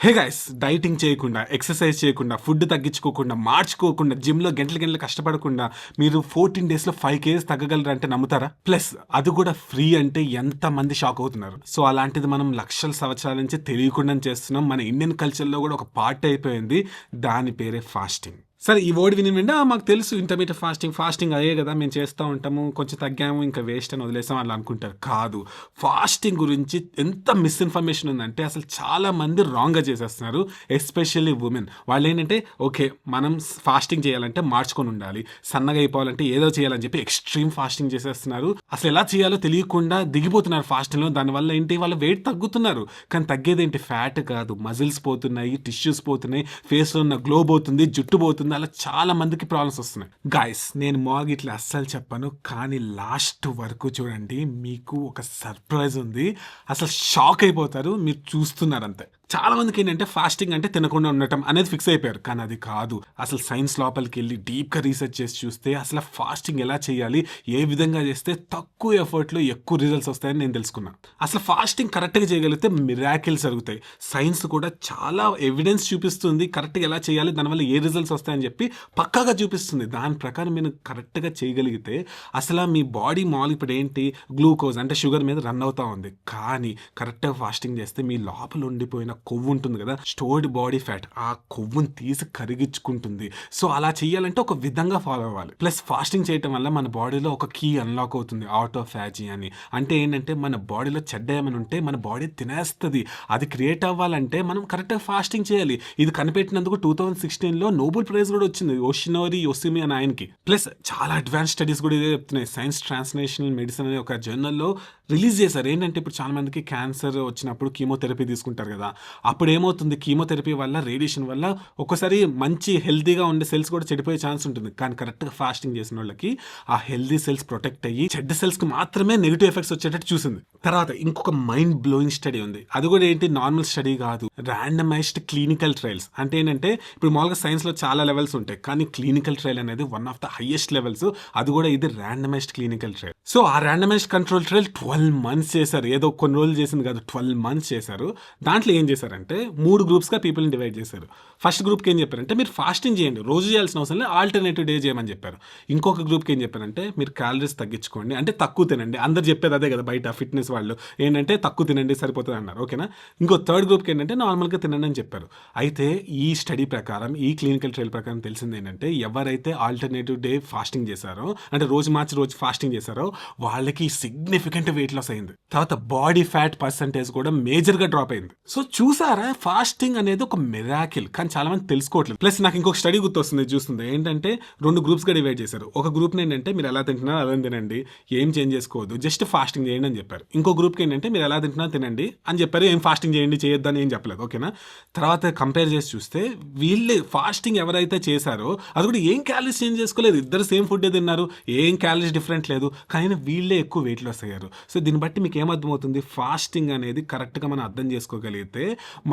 Hey guys, dieting చేయకుండా, exercise చేయకుండా, food తగ్గించుకోకుండా, మార్చుకోకుండా, జిమ్లో గంటలు గంటలు కష్టపడకుండా మీరు 14 డేస్లో 5 kgs తగ్గగలరు అంటే నమ్ముతారా? ప్లస్ అది కూడా ఫ్రీ అంటే ఎంత మంది షాక్ అవుతున్నారు. సో అలాంటిది మనం లక్షల సంవత్సరాల నుంచి తెలియకుండా చేస్తున్నాం. మన ఇండియన్ కల్చర్లో కూడా ఒక పార్ట్ అయిపోయింది. దాని పేరే ఫాస్టింగ్. సరే, ఈ వర్డ్ విని మాకు తెలుసు ఇంటర్మీడియట్ ఫాస్టింగ్ అయ్యే కదా మేము చేస్తూ ఉంటాము, కొంచెం తగ్గాము ఇంకా వేస్ట్ అని వదిలేసాం అలా అనుకుంటారు. కాదు, ఫాస్టింగ్ గురించి ఎంత మిస్ఇన్ఫర్మేషన్ ఉందంటే అసలు చాలా మంది రాంగ్గా చేసేస్తున్నారు. Especially women. వాళ్ళు ఏంటంటే ఓకే మనం ఫాస్టింగ్ చేయాలంటే మార్చుకొని ఉండాలి, సన్నగా అయిపోవాలంటే ఏదో చేయాలని చెప్పి ఎక్స్ట్రీమ్ ఫాస్టింగ్ చేసేస్తున్నారు. అసలు ఎలా చేయాలో తెలియకుండా దిగిపోతున్నారు ఫాస్టింగ్లో. దానివల్ల ఏంటి, వాళ్ళ వెయిట్ తగ్గుతున్నారు. కానీ తగ్గేది ఏంటి, ఫ్యాట్ కాదు, మజిల్స్ పోతున్నాయి, టిష్యూస్ పోతున్నాయి, ఫేస్లో ఉన్న గ్లో పోతుంది, జుట్టు పోతుంది. అలా చాలా మందికి ప్రాబ్లమ్స్ వస్తున్నాయి. గైస్, నేను మాకు ఇట్లా అస్సలు చెప్పను, కానీ లాస్ట్ వరకు చూడండి, మీకు ఒక సర్ప్రైజ్ ఉంది. అసలు షాక్ అయిపోతారు, మీరు చూస్తున్నారు అంతే. చాలా మందికి ఏంటంటే ఫాస్టింగ్ అంటే తినకుండా ఉండటం అనేది ఫిక్స్ అయిపోయారు. కానీ అది కాదు. అసలు సైన్స్ లోపలికి వెళ్ళి డీప్గా రీసెర్చ్ చేసి చూస్తే అసలు ఫాస్టింగ్ ఎలా చేయాలి, ఏ విధంగా చేస్తే తక్కువ ఎఫర్ట్లో ఎక్కువ రిజల్ట్స్ వస్తాయని నేను తెలుసుకున్నాను. అసలు ఫాస్టింగ్ కరెక్ట్గా చేయగలిగితే మిరాకిల్స్ జరుగుతాయి. సైన్స్ కూడా చాలా ఎవిడెన్స్ చూపిస్తుంది కరెక్ట్గా ఎలా చేయాలి, దానివల్ల ఏ రిజల్ట్స్ వస్తాయని చెప్పి పక్కాగా చూపిస్తుంది. దాని ప్రకారం మీరు కరెక్ట్గా చేయగలిగితే అసలు మీ బాడీ మాల్ ఇప్పుడు ఏంటి, గ్లూకోజ్ అంటే షుగర్ మీద రన్ అవుతా ఉంది. కానీ కరెక్ట్గా ఫాస్టింగ్ చేస్తే మీ లోపల ఉండిపోయిన కొవ్వు ఉంటుంది కదా, స్టోర్డ్ బాడీ ఫ్యాట్, ఆ కొవ్వుని తీసి కరిగించుకుంటుంది. సో అలా చేయాలంటే ఒక విధంగా ఫాలో అవ్వాలి. ప్లస్ ఫాస్టింగ్ చేయటం వల్ల మన బాడీలో ఒక కీ అన్లాక్ అవుతుంది, ఆటోఫాజీ అని. అంటే ఏంటంటే మన బాడీలో చెడ్డ ఏమైనా ఉంటే మన బాడీ తినేస్తుంది. అది క్రియేట్ అవ్వాలంటే మనం కరెక్ట్గా ఫాస్టింగ్ చేయాలి. ఇది కనిపెట్టినందుకు 2016లో నోబెల్ ప్రైజ్ కూడా వచ్చింది, ఓషినోరి యోసిమి అని ఆయనకి. ప్లస్ చాలా అడ్వాన్స్ స్టడీస్ కూడా ఇదే చెప్తున్నాయి. సైన్స్ ట్రాన్స్లేషనల్ మెడిసిన్ అనే ఒక జర్నల్లో రిలీజ్ చేశారు. ఏంటంటే ఇప్పుడు చాలా మందికి క్యాన్సర్ వచ్చినప్పుడు కీమోథెరపీ తీసుకుంటారు కదా, అప్పుడు ఏమవుతుంది, కీమోథెరపీ వల్ల, రేడియేషన్ వల్ల ఒక్కోసారి మంచి హెల్తీగా ఉండే సెల్స్ కూడా చెడిపోయే ఛాన్స్ ఉంటుంది. కానీ కరెక్ట్గా ఫాస్టింగ్ చేసిన వాళ్ళకి ఆ హెల్దీ సెల్స్ ప్రొటెక్ట్ అయ్యి చెడ్డ సెల్స్కి మాత్రమే నెగిటివ్ ఎఫెక్ట్స్ వచ్చేటట్టు చూసింది. తర్వాత ఇంకొక మైండ్ బ్లోయింగ్ స్టడీ ఉంది. అది కూడా ఏంటి, నార్మల్ స్టడీ కాదు, ర్యాండమైజ్డ్ క్లినికల్ ట్రయల్స్. అంటే ఏంటంటే ఇప్పుడు మామూలుగా సైన్స్లో చాలా లెవెల్స్ ఉంటాయి, కానీ క్లినికల్ ట్రయల్ అనేది one of the highest levels. అది కూడా ఇది ర్యాండమైజ్డ్ క్లినికల్ ట్రయల్. సో ఆ ర్యాండమైజ్డ్ కంట్రోల్ ట్రయల్ 12 months చేశారు. ఏదో కొన్ని రోజులు చేసింది కాదు, 12 months చేశారు. దాంట్లో ఏం చేశారంటే 3 గ్రూప్స్గా పీపుల్ని డివైడ్ చేశారు. ఫస్ట్ గ్రూప్కి ఏం చెప్పారంటే మీరు ఫాస్టింగ్ చేయండి, రోజు చేయాల్సిన అవసరం లేదు, ఆల్టర్నేటివ్ డే చేయమని చెప్పారు. ఇంకొక గ్రూప్కి ఏం చెప్పారంటే మీరు క్యాలరీస్ తగ్గించుకోండి, అంటే తక్కువ తినండి. అందరు చెప్పేది అదే కదా, బయట ఫిట్నెస్ వాళ్ళు ఏంటంటే తక్కువ తినండి సరిపోతుంది అన్నారు. ఓకేనా. ఇంకో థర్డ్ గ్రూప్కి ఏంటంటే నార్మల్గా తినండి అని చెప్పారు. అయితే ఈ స్టడీ ప్రకారం, ఈ క్లినికల్ ట్రయల్ ప్రకారం తెలిసింది ఏంటంటే ఎవరైతే ఆల్టర్నేటివ్ డే ఫాస్టింగ్ చేశారో, అంటే రోజు మార్చి రోజు ఫాస్టింగ్ చేశారో వాళ్ళకి సిగ్నిఫికెంట్ వెయిట్ లాస్ అయింది. తర్వాత బాడీ ఫ్యాట్ పర్సంటేజ్ కూడా మేజర్గా డ్రాప్ అయింది. సో చూసారా, ఫాస్టింగ్ అనేది ఒక మిరాకిల్. కానీ చాలా మంది తెలుసుకోవట్లేదు. ప్లస్ నాకు ఇంకొక స్టడీ గుర్తొస్తుంది, చూస్తుంది ఏంటంటే 2 గ్రూప్స్గా డివైడ్ చేశారు. ఒక గ్రూప్ ఏంటంటే మీరు ఎలా తింటున్నారో అలా తినండి, ఏం చేంజ్ చేసుకోవద్దు, జస్ట్ ఫాస్టింగ్ చేయండి అని చెప్పారు. ఇంకో గ్రూప్కి ఏంటంటే మీరు ఎలా తింటున్నారో తినండి అని చెప్పారు, ఏం ఫాస్టింగ్ చేయండి చేయొద్దు అని ఏం చెప్పలేదు. ఓకేనా. తర్వాత కంపేర్ చేసి చూస్తే వీళ్ళు ఫాస్టింగ్ ఎవరైతే చేశారో అది కూడా ఏం క్యాలరీస్ చేంజ్ చేసుకోలేదు, ఇద్దరు సేమ్ ఫుడ్ తిన్నారు, ఏం క్యాలరీస్ డిఫరెంట్ లేదు, కానీ వీళ్ళే ఎక్కువ వెయిట్ లాస్ అయ్యారు. సో దీన్ని బట్టి మీకు ఏమర్థమవుతుంది, ఫాస్టింగ్ అనేది కరెక్ట్గా మనం అర్థం చేసుకోగలిగితే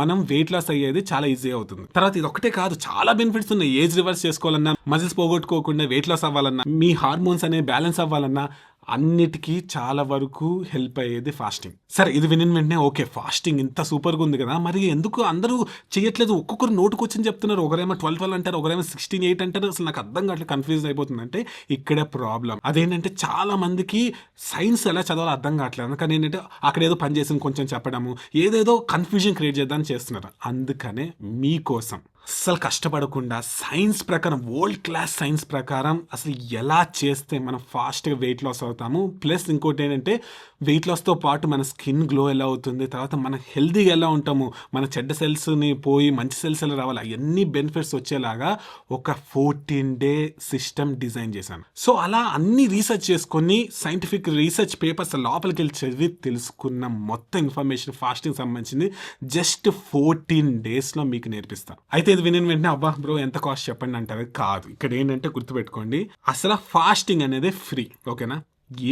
మనం వెయిట్ లాస్ అయ్యేది చాలా ఈజీ అవుతుంది. తర్వాత ఇది ఒకటే కాదు, చాలా బెనిఫిట్స్ ఉన్నాయి. ఏజ్ రివర్స్ చేసుకోవాలన్నా, మజిల్స్ పోగొట్టుకోకుండా వెయిట్ లాస్ అవ్వాలన్నా, మీ హార్మోన్స్ అనేవి బ్యాలెన్స్ అవ్వాలన్నా, అన్నిటికీ చాలా వరకు హెల్ప్ అయ్యేది ఫాస్టింగ్. సరే, ఇది విని వెంటనే ఓకే ఫాస్టింగ్ ఇంత సూపర్గా ఉంది కదా, మరి ఎందుకు అందరూ చేయట్లేదు, ఒక్కొక్కరు నోటుకు వచ్చి చెప్తున్నారు, ఒకరేమో 12 అంటారు, ఒకరేమో 16-8 అంటారు. అసలు నాకు అర్థం కావట్లేదు, కన్ఫ్యూజ్ అయిపోతుంది. అంటే ఇక్కడే ప్రాబ్లం. అదేంటంటే చాలా మందికి సైన్స్ ఎలా చదవాలో అర్థం కావట్లేదు. అందుకని ఏంటంటే అక్కడ ఏదో పని చేసింది కొంచెం చెప్పడము, ఏదేదో కన్ఫ్యూజన్ క్రియేట్ చేద్దామని చేస్తున్నారు. అందుకనే మీకోసం అస్సలు కష్టపడకుండా సైన్స్ ప్రకారం, వరల్డ్ క్లాస్ సైన్స్ ప్రకారం అసలు ఎలా చేస్తే మనం ఫాస్ట్గా వెయిట్ లాస్ అవుతాము, ప్లస్ ఇంకోటి ఏంటంటే వెయిట్ లాస్తో పాటు మన స్కిన్ గ్లో ఎలా అవుతుంది, తర్వాత మన హెల్తీగా ఎలా ఉంటాము, మన చెడ్డ సెల్స్ని పోయి మంచి సెల్స్ ఎలా రావాలి, అవన్నీ బెనిఫిట్స్ వచ్చేలాగా ఒక 14-day సిస్టమ్ డిజైన్ చేశాను. సో అలా అన్ని రీసెర్చ్ చేసుకొని సైంటిఫిక్ రీసెర్చ్ పేపర్స్ లోపలికి వెళ్ళి చదివి తెలుసుకున్న మొత్తం ఇన్ఫర్మేషన్ ఫాస్టింగ్ సంబంధించింది జస్ట్ 14 daysలో మీకు నేర్పిస్తాను. అయితే ఇది విని వెంటనే అబ్బా బ్రో ఎంత కాస్ట్ చెప్పండి అంటారు. కాదు, ఇక్కడ ఏంటంటే గుర్తుపెట్టుకోండి, అసలు ఫాస్టింగ్ అనేది ఫ్రీ. ఓకేనా.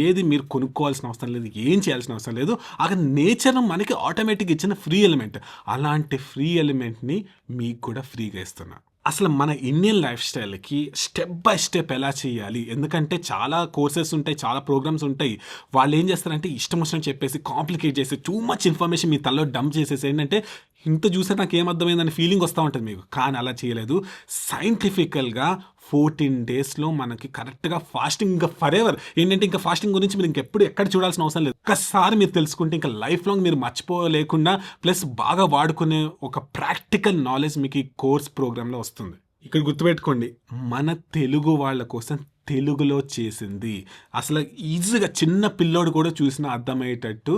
ఏది మీరు కొనుక్కోవాల్సిన అవసరం లేదు, ఏం చేయాల్సిన అవసరం లేదు. అక్కడ నేచర్ మనకి ఆటోమేటిక్గా ఇచ్చిన ఫ్రీ ఎలిమెంట్. అలాంటి ఫ్రీ ఎలిమెంట్ని మీకు కూడా ఫ్రీగా ఇస్తున్నా. అసలు మన ఇండియన్ లైఫ్ స్టైల్కి స్టెప్ బై స్టెప్ ఎలా చేయాలి, ఎందుకంటే చాలా కోర్సెస్ ఉంటాయి, చాలా ప్రోగ్రామ్స్ ఉంటాయి. వాళ్ళు ఏం చేస్తారంటే ఇష్టం వచ్చినట్టు చెప్పేసి కాంప్లికేట్ చేసి టూ మచ్ ఇన్ఫర్మేషన్ మీ తలలో డంప్ చేసేసి ఏంటంటే ఇంత చూస్తే నాకు ఏమర్థమైందని ఫీలింగ్ వస్తూ ఉంటుంది మీకు. కానీ అలా చేయలేదు. సైంటిఫికల్గా 14 డేస్లో మనకి కరెక్ట్గా ఫాస్టింగ్ ఇంకా ఫర్ ఎవర్ ఏంటంటే ఇంకా ఫాస్టింగ్ గురించి మీరు ఇంకెప్పుడు ఎక్కడ చూడాల్సిన అవసరం లేదు. ఒక్కసారి మీరు తెలుసుకుంటే ఇంకా లైఫ్ లాంగ్ మీరు మర్చిపోలేకుండా ప్లస్ బాగా వాడుకునే ఒక ప్రాక్టికల్ నాలెడ్జ్ మీకు ఈ కోర్స్ ప్రోగ్రాంలో వస్తుంది. ఇక్కడ గుర్తుపెట్టుకోండి, మన తెలుగు వాళ్ళ కోసం తెలుగులో చేసింది. అసలు ఈజీగా చిన్న పిల్లోడు కూడా చూసినా అర్థమయ్యేటట్టు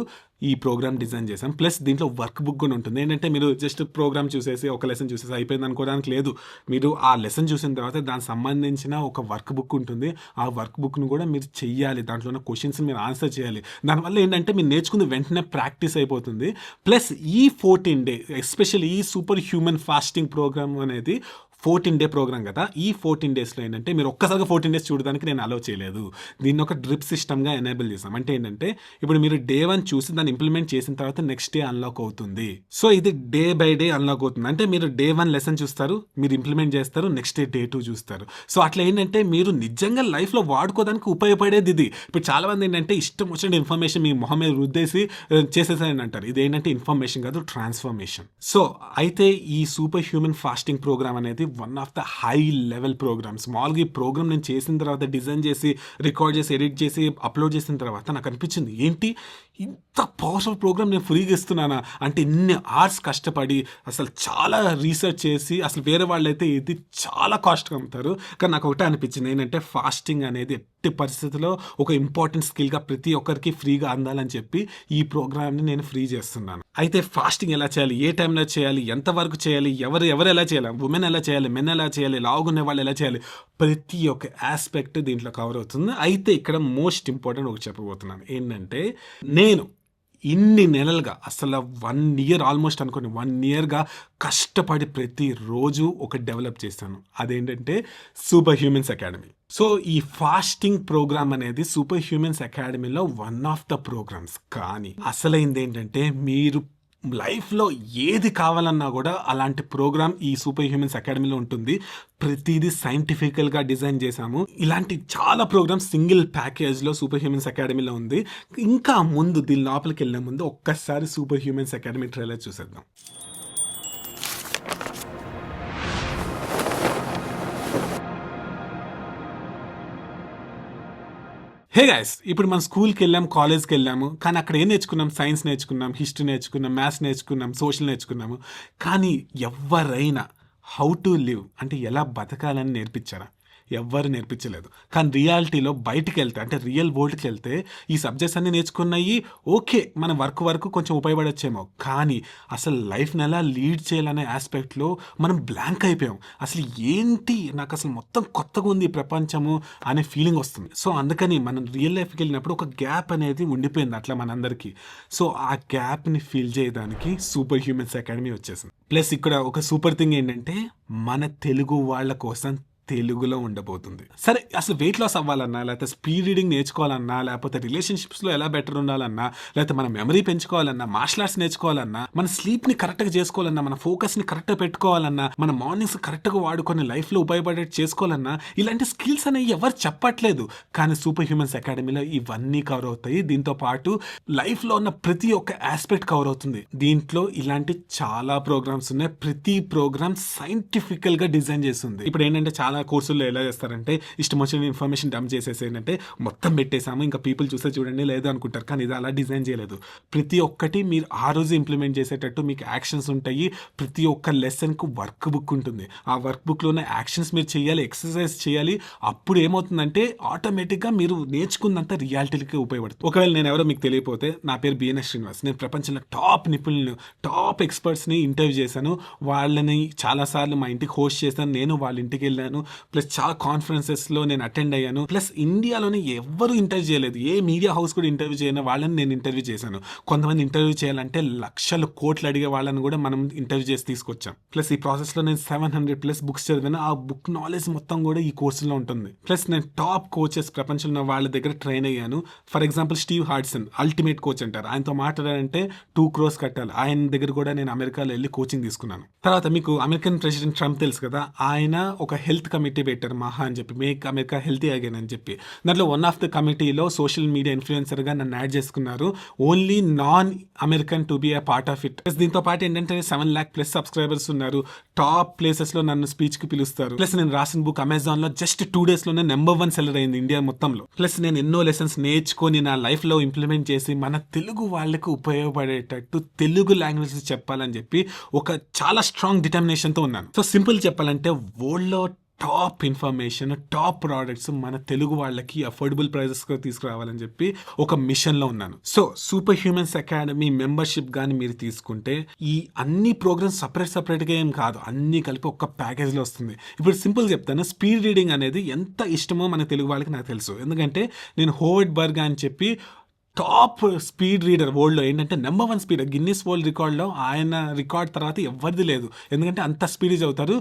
ఈ ప్రోగ్రామ్ డిజైన్ చేసాం. ప్లస్ దీంట్లో వర్క్ బుక్ కూడా ఉంటుంది. ఏంటంటే మీరు జస్ట్ ప్రోగ్రామ్ చూసేసి ఒక లెసన్ చూసేసి అయిపోయింది అనుకోవడానికి లేదు. మీరు ఆ లెసన్ చూసిన తర్వాత దానికి సంబంధించిన ఒక వర్క్ బుక్ ఉంటుంది. ఆ వర్క్ బుక్ను కూడా మీరు చెయ్యాలి. దాంట్లో ఉన్న క్వశ్చన్స్ మీరు ఆన్సర్ చేయాలి. దానివల్ల ఏంటంటే మీరు నేర్చుకుంది వెంటనే ప్రాక్టీస్ అయిపోతుంది. ప్లస్ ఈ 14 డే ఎస్పెషల్లీ ఈ సూపర్ హ్యూమన్ ఫాస్టింగ్ ప్రోగ్రామ్ అనేది 14 డే ప్రోగ్రామ్ కదా. ఈ 14 డేస్లో ఏంటంటే మీరు ఒక్కసారిగా 14 డేస్ చూడడానికి నేను అలౌ చేయలేదు. దీన్ని ఒక డ్రిప్ సిస్టమ్గా ఎనేబుల్ చేసాం. అంటే ఏంటంటే ఇప్పుడు మీరు డే 1 చూసి దాన్ని ఇంప్లిమెంట్ చేసిన తర్వాత నెక్స్ట్ డే అన్లాక్ అవుతుంది. సో ఇది డే బై డే అన్లాక్ అవుతుంది. అంటే మీరు డే 1 లెసన్ చూస్తారు, మీరు ఇంప్లిమెంట్ చేస్తారు, నెక్స్ట్ డే డే 2 చూస్తారు. సో అట్లా ఏంటంటే మీరు నిజంగా లైఫ్లో వాడుకోవడానికి ఉపయోగపడేది ఇది. ఇప్పుడు చాలా మంది ఏంటంటే ఇష్టం వచ్చిన ఇన్ఫర్మేషన్ మీ మొహం మీద రుద్దేసి చేసేసారని అంటారు. ఇది ఏంటంటే ఇన్ఫర్మేషన్ కాదు, ట్రాన్స్ఫర్మేషన్. సో అయితే ఈ సూపర్ హ్యూమన్ ఫాస్టింగ్ ప్రోగ్రామ్ అనేది one of the high level programmes. స్మాల్గా ఈ ప్రోగ్రామ్ నేను చేసిన తర్వాత డిజైన్ చేసి రికార్డ్ చేసి ఎడిట్ చేసి అప్లోడ్ చేసిన తర్వాత నాకు అనిపించింది, ఏంటి ఇంత పవర్ఫుల్ ప్రోగ్రామ్ నేను ఫ్రీగా ఇస్తున్నానా అంటే. ఇన్ని అవర్స్ కష్టపడి అసలు చాలా రీసెర్చ్ చేసి అసలు వేరే వాళ్ళైతే ఇది చాలా కాస్ట్గా అమ్ముతారు. కానీ నాకు ఒకటే అనిపించింది ఏంటంటే ఫాస్టింగ్ అనేది ఎట్టి పరిస్థితుల్లో ఒక ఇంపార్టెంట్ స్కిల్గా ప్రతి ఒక్కరికి ఫ్రీగా అందాలని చెప్పి ఈ ప్రోగ్రామ్ని నేను ఫ్రీ చేస్తున్నాను. అయితే ఫాస్టింగ్ ఎలా చేయాలి, ఏ టైంలో చేయాలి, ఎంతవరకు చేయాలి, ఎవరు ఎలా చేయాలి, ఉమెన్ ఎలా చేయాలి, మెన్ ఎలా చేయాలి, లావుగునే వాళ్ళు ఎలా చేయాలి, ప్రతి ఒక్క ఆస్పెక్ట్ దీంట్లో కవర్ అవుతుంది. అయితే ఇక్కడ మోస్ట్ ఇంపార్టెంట్ ఒకటి చెప్పబోతున్నాను. ఏంటంటే నేను ఇన్ని నెలలుగా అసలు 1 year ఆల్మోస్ట్ అనుకోండి 1 yearగా కష్టపడి ప్రతిరోజు ఒకటి డెవలప్ చేశాను. అదేంటంటే సూపర్ హ్యూమన్స్ అకాడమీ. సో ఈ ఫాస్టింగ్ ప్రోగ్రామ్ అనేది సూపర్ హ్యూమన్స్ అకాడమీలో వన్ ఆఫ్ ద ప్రోగ్రామ్స్. కానీ అసలైంది ఏంటంటే మీరు లైఫ్లో ఏది కావాలన్నా కూడా అలాంటి ప్రోగ్రామ్ ఈ సూపర్ హ్యూమన్స్ అకాడమీలో ఉంటుంది. ప్రతిదీ సైంటిఫికల్గా డిజైన్ చేశాము. ఇలాంటి చాలా ప్రోగ్రామ్స్ సింగిల్ ప్యాకేజ్లో సూపర్ హ్యూమన్స్ అకాడమీలో ఉంది. ఇంకా ముందు దీని లోపలికి వెళ్ళే ముందు ఒక్కసారి సూపర్ హ్యూమన్స్ అకాడమీ ట్రైలర్ చూసేద్దాం. హే గైస్, ఇప్పుడు మనం స్కూల్కి వెళ్ళాము, కాలేజ్కి వెళ్ళాము, కానీ అక్కడ ఏం నేర్చుకున్నాం? సైన్స్ నేర్చుకున్నాం, హిస్టరీ నేర్చుకున్నాం, మ్యాథ్స్ నేర్చుకున్నాం, సోషల్ నేర్చుకున్నాము. కానీ ఎవరైనా హౌ టు లివ్ అంటే ఎలా బతకాలని నేర్పించారా? ఎవ్వరు నేర్పించలేదు. కానీ రియాలిటీలో బయటికి వెళ్తే అంటే రియల్ వరల్డ్కి వెళ్తే ఈ సబ్జెక్ట్స్ అన్నీ నేర్చుకున్నాయి ఓకే, మన వర్క్ కొంచెం ఉపయోగపడచ్చేమో, కానీ అసలు లైఫ్ని ఎలా లీడ్ చేయాలనే ఆస్పెక్ట్లో మనం బ్లాంక్ అయిపోయాం. అసలు ఏంటి, నాకు అసలు మొత్తం కొత్తగా ఉంది ఈ ప్రపంచము అనే ఫీలింగ్ వస్తుంది. సో అందుకని మనం రియల్ లైఫ్కి వెళ్ళినప్పుడు ఒక గ్యాప్ అనేది ఉండిపోయింది అట్లా మనందరికీ. సో ఆ గ్యాప్ని ఫిల్ చేయడానికి సూపర్ హ్యూమన్స్ అకాడమీ వచ్చేసింది. ప్లస్ ఇక్కడ ఒక సూపర్ థింగ్ ఏంటంటే మన తెలుగు వాళ్ళ కోసం తెలుగులో ఉండబోతుంది. సరే, అసలు వెయిట్ లాస్ అవ్వాలన్నా, లేకపోతే స్పీడ్ రీడింగ్ నేర్చుకోవాలన్నా, లేకపోతే రిలేషన్షిప్స్లో ఎలా బెటర్ ఉండాలన్నా, లేకపోతే మన మెమరీ పెంచుకోవాలన్నా, మార్షల్ ఆర్ట్స్ నేర్చుకోవాలన్నా, మన స్లీప్ని కరెక్ట్గా చేసుకోవాలన్నా, మన ఫోకస్ని కరెక్ట్గా పెట్టుకోవాలన్నా, మన మార్నింగ్స్ కరెక్ట్గా వాడుకొని లైఫ్లో ఉపయోగపడేట్టు చేసుకోవాలన్నా, ఇలాంటి స్కిల్స్ అనేవి ఎవరు చెప్పట్లేదు. కానీ సూపర్ హ్యూమన్స్ అకాడమీలో ఇవన్నీ కవర్ అవుతాయి. దీంతో పాటు లైఫ్లో ఉన్న ప్రతి ఒక్క ఆస్పెక్ట్ కవర్ అవుతుంది. దీంట్లో ఇలాంటి చాలా ప్రోగ్రామ్స్ ఉన్నాయి. ప్రతి ప్రోగ్రామ్ సైంటిఫికల్గా డిజైన్ చేస్తుంది. ఇప్పుడు ఏంటంటే చాలా కోర్సుల్లో ఎలా చేస్తారంటే ఇష్టం వచ్చిన ఇన్ఫర్మేషన్ డంప్ చేసేసి ఏంటంటే మొత్తం పెట్టేసాము, ఇంకా పీపుల్ చూస్తే చూడండి లేదు అనుకుంటారు. కానీ ఇది అలా డిజైన్ చేయలేదు. ప్రతి ఒక్కటి మీరు ఆ రోజు ఇంప్లిమెంట్ చేసేటట్టు మీకు యాక్షన్స్ ఉంటాయి. ప్రతి ఒక్క లెసన్కు వర్క్ బుక్ ఉంటుంది. ఆ వర్క్ బుక్లోనే యాక్షన్స్ మీరు చేయాలి, ఎక్సర్సైజ్ చేయాలి. అప్పుడు ఏమవుతుందంటే ఆటోమేటిక్గా మీరు నేర్చుకున్నంత రియాలిటీకి ఉపయోగపడుతుంది. ఒకవేళ నేను ఎవరో మీకు తెలియకపోతే, నా పేరు బిఎన్ఎస్ శ్రీనివాస్. నేను ప్రపంచంలో టాప్ నిపుణులను, టాప్ ఎక్స్పర్ట్స్ని ఇంటర్వ్యూ చేశాను. వాళ్ళని చాలాసార్లు మా ఇంటికి హోస్ట్ చేశాను. నేను వాళ్ళ ఇంటికి వెళ్ళాను. ప్లస్ చాలా కాన్ఫరెన్సెస్లో నేను అటెండ్ అయ్యాను. ప్లస్ ఇండియాలోనే ఎవరు ఇంటర్వ్యూ చేయలేదు, ఏ మీడియా హౌస్ కూడా ఇంటర్వ్యూ చేయని వాళ్ళని నేను ఇంటర్వ్యూ చేశాను. కొంతమంది ఇంటర్వ్యూ చేయాలంటే లక్షలు కోట్లు అడిగే వాళ్ళని కూడా మనం ఇంటర్వ్యూ చేసి తీసుకొచ్చాం. ప్లస్ ఈ ప్రాసెస్లో నేను 700+ బుక్స్ చదివాను. ఆ బుక్ నాలెడ్జ్ మొత్తం కూడా ఈ కోర్సులో ఉంటుంది. ప్లస్ నేను టాప్ కోచెస్ ప్రపంచంలో వాళ్ళ దగ్గర ట్రైన్ అయ్యాను. For example Steve Hodson ultimate coach అంటారు. ఆయనతో మాట్లాడాలంటే 2 crores కట్టాలి. ఆయన దగ్గర కూడా నేను అమెరికాలో వెళ్ళి కోచింగ్ తీసుకున్నాను. తర్వాత మీకు అమెరికన్ ప్రెసిడెంట్ ట్రంప్ తెలుసు కదా, ఆయన ఒక హెల్త్ కమిటీ పెట్టారు మహా అని చెప్పి, మేక్ అమెరికా హెల్తీ అగైన్ అని చెప్పి. దాంట్లో వన్ ఆఫ్ ద కమిటీలో సోషల్ మీడియా ఇన్ఫ్లుయెన్సర్గా నన్ను యాడ్ చేసుకున్నారు. Only non American to be a part of it. Plus దీంతో పాటు ఏంటంటే 7 lakh ప్లస్ సబ్స్క్రైబర్స్ ఉన్నారు. టాప్ ప్లేసెస్లో నన్ను స్పీచ్కి పిలుస్తారు. ప్లస్ నేను రాసిన బుక్ అమెజాన్లో జస్ట్ 2 daysలోనే నెంబర్ 1 సెల్లర్ అయింది ఇండియా మొత్తంలో. ప్లస్ నేను ఎన్నో లెసన్స్ నేర్చుకొని నా లైఫ్లో ఇంప్లిమెంట్ చేసి మన తెలుగు వాళ్ళకి ఉపయోగపడేటట్టు తెలుగు లాంగ్వేజ్ చెప్పాలని చెప్పి ఒక చాలా స్ట్రాంగ్ డిటర్మినేషన్తో ఉన్నాను. సో సింపుల్ చెప్పాలంటే వరల్డ్లో టాప్ ఇన్ఫర్మేషన్, టాప్ ప్రోడక్ట్స్ మన తెలుగు వాళ్ళకి అఫోర్డబుల్ ప్రైజెస్గా తీసుకురావాలని చెప్పి ఒక మిషన్లో ఉన్నాను. So super humans academy membership కానీ మీరు తీసుకుంటే ఈ అన్ని ప్రోగ్రామ్స్ సపరేట్గా ఏం కాదు, అన్నీ కలిపి ఒక ప్యాకేజ్లో వస్తుంది. ఇప్పుడు సింపుల్ చెప్తాను, స్పీడ్ రీడింగ్ అనేది ఎంత ఇష్టమో మన తెలుగు వాళ్ళకి నాకు తెలుసు. ఎందుకంటే నేను హోవర్డ్ బర్గ్ అని చెప్పి టాప్ స్పీడ్ రీడర్ వరల్డ్లో, ఏంటంటే నెంబర్ 1 స్పీడ్, గిన్నిస్ వరల్డ్ రికార్డ్లో ఆయన రికార్డ్ తర్వాత ఎవరిది లేదు. ఎందుకంటే అంత స్పీడ్ చదువుతారు,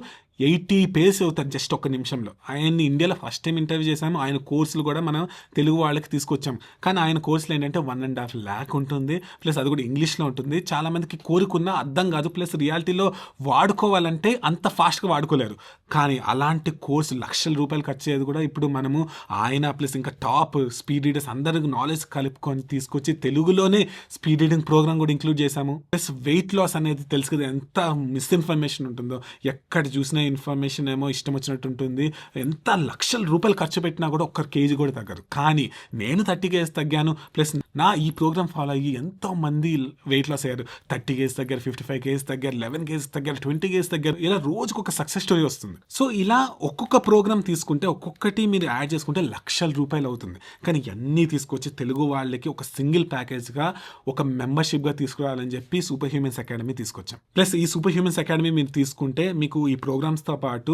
80 pages అవుతారు జస్ట్ ఒక్క నిమిషంలో. ఆయన్ని ఇండియాలో ఫస్ట్ టైం ఇంటర్వ్యూ చేశాము. ఆయన కోర్సులు కూడా మనం తెలుగు వాళ్ళకి తీసుకొచ్చాం. కానీ ఆయన కోర్సులు ఏంటంటే 1.5 lakh ఉంటుంది. ప్లస్ అది కూడా ఇంగ్లీష్లో ఉంటుంది. చాలామందికి కోరుకున్నా అర్థం కాదు. ప్లస్ రియాలిటీలో వాడుకోవాలంటే అంత ఫాస్ట్గా వాడుకోలేరు. కానీ అలాంటి కోర్సు లక్షల రూపాయలు ఖర్చు అయ్యేది కూడా ఇప్పుడు మనము ఆయన ప్లస్ ఇంకా టాప్ స్పీడ్ రీడర్స్ అందరికి నాలెడ్జ్ కలుపుకొని తీసుకొచ్చి తెలుగులోనే స్పీడ్ రీడింగ్ ప్రోగ్రామ్ కూడా ఇంక్లూడ్ చేశాము. ప్లస్ వెయిట్ లాస్ అనేది తెలుసు కదా, ఎంత మిస్ఇన్ఫర్మేషన్ ఉంటుందో. ఎక్కడ చూసినా ఇన్ఫర్మేషన్ ఏమో ఇష్టం వచ్చినట్టు ఉంటుంది. ఎంత లక్షల రూపాయలు ఖర్చు పెట్టినా కూడా ఒక్క కేజీ కూడా తగ్గరు. కానీ నేను 30 kgs తగ్గాను. ప్లస్ నా ఈ ప్రోగ్రామ్ ఫాలో అయ్యి ఎంతో మంది వెయిట్ లాస్ అయ్యారు. 30 kgs తగ్గారు, 55 kgs తగ్గారు, 11 kgs తగ్గారు, 20 kgs తగ్గారు. ఇలా రోజుకు ఒక సక్సెస్ స్టోరీ వస్తుంది. సో ఇలా ఒక్కొక్క ప్రోగ్రామ్ తీసుకుంటే ఒక్కొక్కటి మీరు యాడ్ చేసుకుంటే లక్షల రూపాయలు అవుతుంది. కానీ ఇవన్నీ తీసుకొచ్చి తెలుగు వాళ్ళకి ఒక సింగిల్ ప్యాకేజ్గా ఒక మెంబర్షిప్గా తీసుకురావాలని చెప్పి సూపర్ హ్యూమన్స్ అకాడమీ తీసుకొచ్చాం. ప్లస్ ఈ సూపర్ హ్యూమన్స్ అకాడమీ మీరు తీసుకుంటే మీకు ఈ ప్రోగ్రామ్స్తో పాటు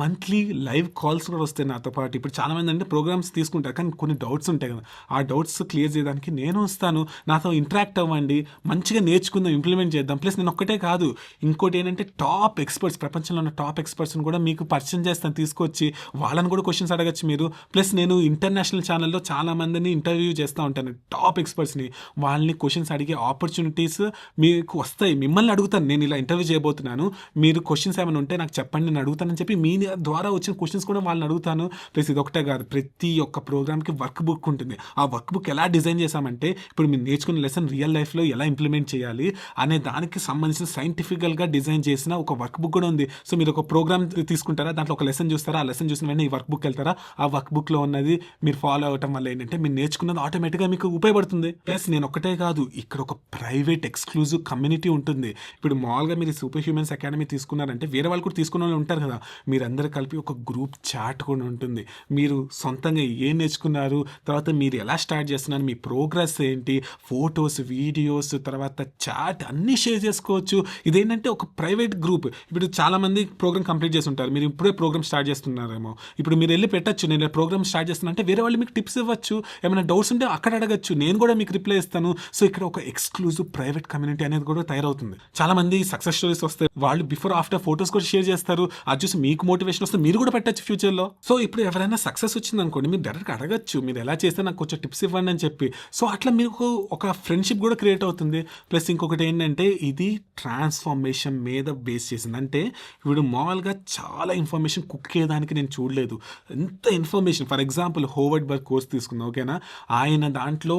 మంత్లీ లైవ్ కాల్స్ కూడా వస్తాయి నాతో పాటు. ఇప్పుడు చాలామంది అంటే ప్రోగ్రామ్స్ తీసుకుంటారు కానీ కొన్ని డౌట్స్ ఉంటాయి కదా, ఆ డౌట్స్ క్లియర్ చేయడానికి నేను వస్తాను. నాతో ఇంటరాక్ట్ అవ్వండి, మంచిగా నేర్చుకుందాం, ఇంప్లిమెంట్ చేద్దాం. ప్లస్ నేను ఒక్కటే కాదు, ఇంకోటి ఏంటంటే టాప్ ఎక్స్పర్ట్స్, ప్రపంచంలో ఉన్న టాప్ ఎక్స్పర్ట్స్ని కూడా మీకు పరిచయం చేస్తాను, తీసుకొచ్చి వాళ్ళని కూడా క్వశ్చన్స్ అడగచ్చు మీరు. ప్లస్ నేను ఇంటర్నేషనల్ ఛానల్లో చాలా మందిని ఇంటర్వ్యూ చేస్తూ ఉంటాను, టాప్ ఎక్స్పర్ట్స్ని. వాళ్ళని క్వశ్చన్స్ అడిగే ఆపర్చునిటీస్ మీకు వస్తాయి. మిమ్మల్ని అడుగుతాను, నేను ఇలా ఇంటర్వ్యూ చేయబోతున్నాను, మీరు క్వశ్చన్స్ ఏమైనా ఉంటే నాకు చెప్పండి, నేను అడుగుతానని చెప్పి మీ ద్వారా వచ్చిన క్వశ్చన్స్ కూడా వాళ్ళని అడుగుతాను. ప్లస్ ఇది ఒకటే కాదు, ప్రతి ఒక్క ప్రోగ్రామ్కి వర్క్ బుక్ ఉంటుంది. ఆ వర్క్ బుక్ ఎలా డిజైన్ చేశామంటే ఇప్పుడు మీరు నేర్చుకున్న లెసన్ రియల్ లైఫ్లో ఎలా ఇంప్లిమెంట్ చేయాలి అనే దానికి సంబంధించిన సైంటిఫికల్గా డిజైన్ చేసిన ఒక వర్క్ బుక్ కూడా ఉంది. సో మీరు ఒక ప్రోగ్రామ్ తీసుకుంటారా, దాంట్లో ఒక లెసన్ చూస్తారా, ఆ లెసన్ చూసిన వెంటనే ఈ వర్క్ బుక్ వెళ్తారా, ఆ వర్క్ బుక్లో ఉన్నది మీరు ఫాలో అవ్వటం వల్ల ఏంటంటే మీరు నేర్చుకున్నది ఆటోమేటిక్గా మీకు ఉపయోగపడుతుంది. ప్లస్ నేను ఒకటే కాదు, ఇక్కడ ఒక ప్రైవేట్ ఎక్స్క్లూజివ్ కమ్యూనిటీ ఉంటుంది. ఇప్పుడు మామూలుగా మీరు సూపర్ హ్యూమన్స్ అకాడమీ తీసుకున్నారంటే వేరే వాళ్ళు కూడా తీసుకున్న వాళ్ళు ఉంటారు కదా, మీరందరూ కలిపి ఒక గ్రూప్ చాట్ కూడా ఉంటుంది. మీరు సొంతంగా ఏం నేర్చుకున్నారు, తర్వాత మీరు ఎలా స్టార్ట్ చేస్తున్నారు, మీ ప్రోగ్రెస్ ఏంటి, ఫొటోస్, వీడియోస్, తర్వాత చాట్ అన్నీ షేర్ చేసుకోవచ్చు. ఇదేంటంటే ఒక ప్రైవేట్ గ్రూప్. ఇప్పుడు చాలామంది ప్రోగ్రామ్ కంప్లీట్ చేసి ఉంటారు, మీరు ఇప్పుడే ప్రోగ్రామ్ స్టార్ట్ చేస్తున్నారేమో, ఇప్పుడు మీరు వెళ్ళి పెట్టచ్చు, నేను ప్రోగ్రామ్ స్టార్ట్ చేస్తున్నా అంటే వేరే వాళ్ళు మీకు టిప్స్ ఇవ్వచ్చు, ఏమైనా డౌట్స్ ఉంటే అక్కడ అడగచ్చు, నేను కూడా మీకు రిప్లై ఇస్తాను. సో ఇక్కడ ఒక ఎక్స్క్లూజివ్ ప్రైవేట్ కమ్యూనిటీ అనేది కూడా తయారవుతుంది. చాలామంది సక్సెస్ స్టోరీస్ వస్తాయి, వాళ్ళు బిఫోర్ ఆఫ్టర్ ఫొటోస్ కూడా షేర్ చేస్తారు, అది చూసి మీకు మోటివేషన్ వస్తే మీరు కూడా పెట్టచ్చు ఫ్యూచర్లో. సో ఇప్పుడు ఎవరైనా సక్సెస్ వచ్చింది అనుకోండి, మీరు డైరెక్ట్గా అడగచ్చు, మీరు ఎలా చేస్తే నాకు కొంచెం టిప్స్ ఇవ్వండి అని చెప్పి. సో అట్లా మీకు ఒక ఫ్రెండ్షిప్ కూడా క్రియేట్ అవుతుంది. ప్లస్ ఇంకొకటి ఏంటంటే ఇది ట్రాన్స్ఫర్మేషన్ మీద బేస్ చేసింది. అంటే ఇప్పుడు మామూలుగా చాలా ఇన్ఫర్మేషన్ కుక్ అయ్యేదానికి నేను చూడలేదు, ఎంత information. For example Howard Berg course తీసుకుందాం, ఓకేనా, ఆయన దాంట్లో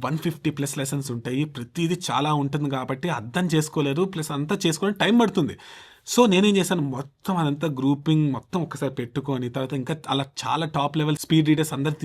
150+ లెసన్స్ ఉంటాయి, ప్రతిదీ చాలా ఉంటుంది కాబట్టి అర్థం చేసుకోలేరు, ప్లస్ అంతా చేసుకోవడానికి టైం పడుతుంది. సో నేనేం చేశాను, మొత్తం అదంతా గ్రూపింగ్ మొత్తం ఒకసారి పెట్టుకొని తర్వాత ఇంకా అలా చాలా టాప్ లెవెల్ స్పీడ్ రీడర్స్ అందరు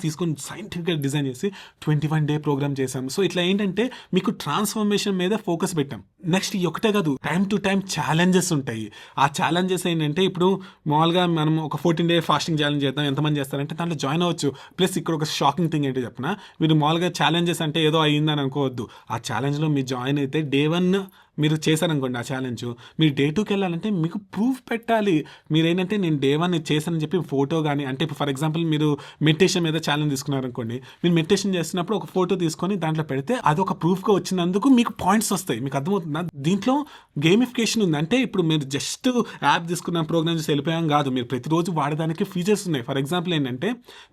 తీసుకొని సైంటిఫిక్గా డిజైన్ చేసి 21 day ప్రోగ్రామ్ చేశాము. సో ఇట్లా ఏంటంటే మీకు ట్రాన్స్ఫర్మేషన్ మీద ఫోకస్ పెట్టాం. నెక్స్ట్ ఈ ఒకటే కాదు, టైం టు టైం ఛాలెంజెస్ ఉంటాయి. ఆ ఛాలెంజెస్ ఏంటంటే ఇప్పుడు మామూలుగా మనం ఒక 14 day ఫాస్టింగ్ ఛాలెంజ్ చేద్దాం, ఎంతమంది చేస్తారంటే దాంట్లో జాయిన్ అవ్వచ్చు. ప్లస్ ఇక్కడ ఒక షాకింగ్ థింగ్ ఏంటో చెప్పిన, మీరు మామూలుగా ఛాలెంజెస్ అంటే ఏదో అయ్యిందని అనుకోవద్దు. ఆ ఛాలెంజ్లో మీరు జాయిన్ అయితే Day 1 మీరు చేశారనుకోండి ఆ ఛాలెంజ్, మీరు Day 2కి వెళ్ళాలంటే మీకు ప్రూఫ్ పెట్టాలి. మీరు ఏంటంటే నేను Day 1 చేశానని చెప్పి ఫోటో కానీ, అంటే ఇప్పుడు ఫర్ ఎగ్జాంపుల్ మీరు మెడిటేషన్ మీద ఛాలెంజ్ తీసుకున్నారనుకోండి, మీరు మెడిటేషన్ చేస్తున్నప్పుడు ఒక ఫోటో తీసుకొని దాంట్లో పెడితే అది ఒక ప్రూఫ్గా వచ్చినందుకు మీకు పాయింట్స్ వస్తాయి. మీకు అర్థమవుతుంది అర్థమవుతుందా? దీంట్లో గేమిఫికేషన్ ఉంది. అంటే ఇప్పుడు మీరు జస్ట్ యాప్ తీసుకున్న ప్రోగ్రామ్ చూసి వెళ్ళిపోయాం కాదు, మీరు ప్రతిరోజు వాడడానికి ఫీచర్స్ ఉన్నాయి. ఫర్ ఎగ్జాంపుల్ ఏంటంటే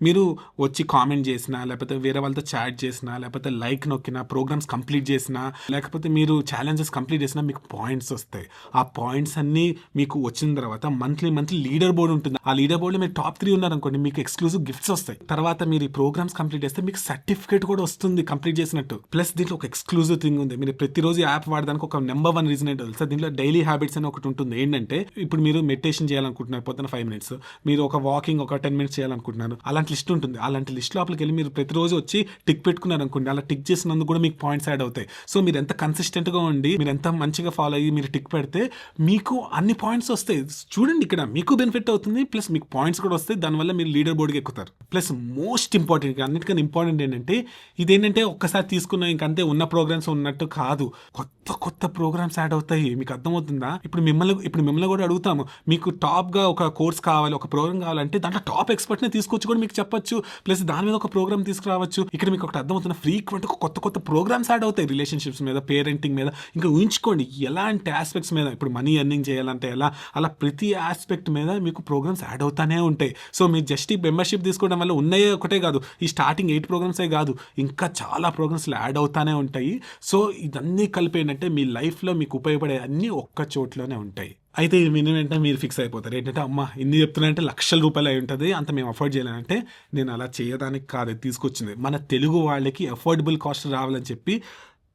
మీరు వచ్చి కామెంట్ చేసినా, లేకపోతే వేరే వాళ్ళతో చాట్ చేసినా, లేకపోతే లైక్ నొక్కినా, ప్రోగ్రామ్స్ కంప్లీట్ చేసినా, లేకపోతే మీరు ఛాలెంజెస్ కంప్లీట్ చేసినా మీకు పాయింట్స్ వస్తాయి. ఆ పాయింట్స్ అన్నీ మీకు వచ్చిన తర్వాత మంత్లీ లీడర్ బోర్డ్ ఉంటుంది. ఆ లీడర్ బోర్డ్లో మీరు టాప్ 3 ఉన్నారనుకోండి, మీకు ఎక్స్క్లూజివ్ గిఫ్ట్స్ వస్తాయి. తర్వాత మీరు ఈ ప్రోగ్రామ్స్ కంప్లీట్ చేస్తే మీకు సర్టిఫికేట్ కూడా వస్తుంది కంప్లీట్ చేసినట్టు. ప్లస్ దీంట్లో ఒక ఎక్స్క్లూజివ్ థింగ్ ఉంది. మీరు ప్రతిరోజు యాప్ వాడడానికి ఒక నెంబర్ 1 రీజన్ ఏంటో తెలుసా? దీంట్లో డైలీ హ్యాబిట్స్ అని ఒకటి ఉంటుంది. ఏంటంటే ఇప్పుడు మీరు మెడిటేషన్ చేయాలనుకుంటున్నారు పొద్దున 5 minutes, మీరు ఒక వాకింగ్ ఒక 10 minutes చేయాలనుకుంటున్నారు, అలాంటి లిస్ట్ ఉంటుంది. అలాంటి లిస్ట్ లోపలికి వెళ్ళి మీరు ప్రతిరోజు వచ్చి టిక్ పెట్టుకున్నారు అనుకోండి, అలా టిక్ చేసినందుకు కూడా మీకు పాయింట్స్ యాడ్ అవుతాయి. సో మీరు ఎంత కన్సిస్టెంట్ గా ఉండి, మీరు ఎంత మంచిగా ఫాలో అయ్యి మీరు టిక్ పెడితే మీకు అన్ని పాయింట్స్ వస్తాయి. చూడండి, ఇక్కడ మీకు బెనిఫిట్ అవుతుంది, ప్లస్ మీకు పాయింట్స్ కూడా వస్తాయి. దానివల్ల మీరు లీడర్ బోర్డ్కి ఎక్కుతారు. ప్లస్ మోస్ట్ ఇంపార్టెంట్, అన్నిటికన్నా ఇంపార్టెంట్ ఏంటంటే, ఇదేంటంటే ఒక్కసారి తీసుకున్న ఇంకంతే ఉన్న ప్రోగ్రామ్స్ ఉన్నట్టు కాదు, కొత్త ప్రోగ్రామ్స్ యాడ్ అవుతాయి. మీకు అర్థమవుతుందా? ఇప్పుడు మిమ్మల్ని కూడా అడుగుతాము, మీకు టాప్ గా ఒక కోర్స్ కావాలి, ఒక ప్రోగ్రామ్ కావాలంటే దాంట్లో టాప్ ఎక్స్పర్ట్ ని తీసుకొచ్చి కూడా మీకు చెప్పొచ్చు, ప్లస్ దాని మీద ఒక ప్రోగ్రామ్ తీసుకురావచ్చు. ఇక్కడ మీకు ఒకటి అర్థమవుతుంది, ఫ్రీక్వెంట్ కొత్త ప్రోగ్రామ్స్ యాడ్ అవుతాయి. రిలేషన్షిప్స్ మీద, పేరెంటింగ్ మీద, ఇంకా ఊహించుకోండి ఎలాంటి ఆస్పెక్ట్స్ మీద, ఇప్పుడు మనీ ఎర్నింగ్ చేయాలంటే ఎలా, అలా ప్రతి ఆస్పెక్ట్ మీద మీకు ప్రోగ్రామ్స్ యాడ్ అవుతానే ఉంటాయి. సో మీరు జస్ట్ ఈ మెంబర్షిప్ తీసుకోవడం వల్ల ఉన్నాయే ఒకటే కాదు, ఈ స్టార్టింగ్ 8 ప్రోగ్రామ్సే కాదు, ఇంకా చాలా ప్రోగ్రామ్స్ యాడ్ అవుతానే ఉంటాయి. సో ఇదన్నీ కలిపి ఏంటంటే మీ లైఫ్లో మీకు ఉపయోగపడే అన్నీ ఒక్క చోట్లోనే ఉంటాయి. అయితే ఇది విని వెంటనే మీరు ఫిక్స్ అయిపోతారు ఏంటంటే, అమ్మ ఇన్ని చెప్తున్నాయంటే ₹1,00,000 అయి ఉంటుంది, అంత మేము అఫోర్డ్ చేయాలంటే. నేను అలా చేయడానికి కాదు తీసుకొచ్చింది, మన తెలుగు వాళ్ళకి అఫోర్డబుల్ కాస్ట్ రావాలని చెప్పి